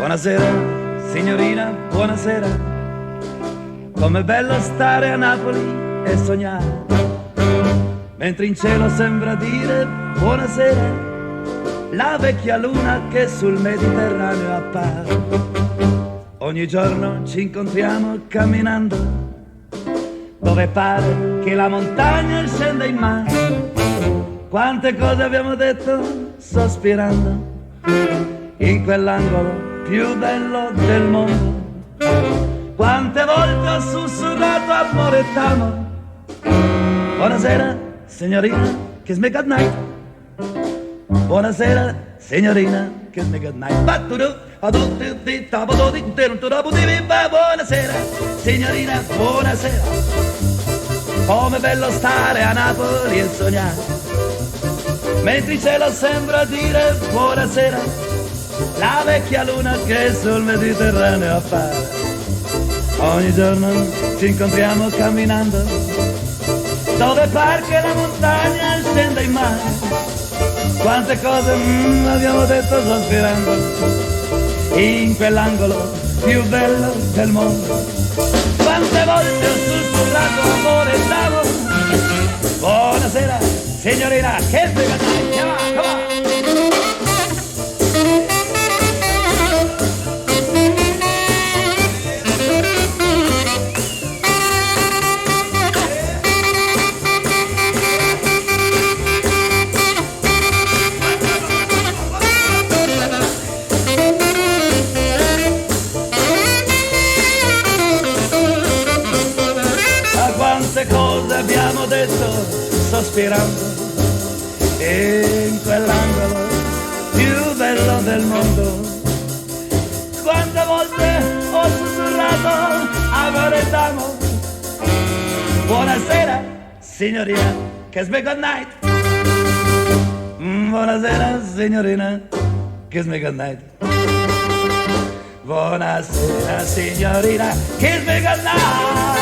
Buonasera, signorina, buonasera. Com'è bello stare a Napoli e sognare, mentre in cielo sembra dire buonasera la vecchia luna che sul Mediterraneo appare. Ogni giorno ci incontriamo camminando, dove pare che la montagna scenda in mare. Quante cose abbiamo detto sospirando in quell'angolo più bello del mondo. Quante volte ho sussurrato amore t'amo. Buonasera signorina, kiss me good night. Buonasera signorina, kiss me good night. Buonasera signorina, buonasera. Com'è bello stare a Napoli e sognare, mentre il cielo sembra dire buonasera la vecchia luna che sul Mediterraneo appare. Ogni giorno ci incontriamo camminando, dove par che la montagna scenda in mare. Quante cose abbiamo detto sospirando in quell'angolo più bello del mondo. Quante volte ho sussurrato amore e t'amo. Buonasera signorina, che bella night, come on. Quante cose abbiamo detto sospirando in quell'angolo più bello del mondo. Quante volte ho sussurrato amore t'amo. Buonasera signorina, kiss me good night. Buonasera signorina, kiss me good night. Buonasera signorina, kiss me good night.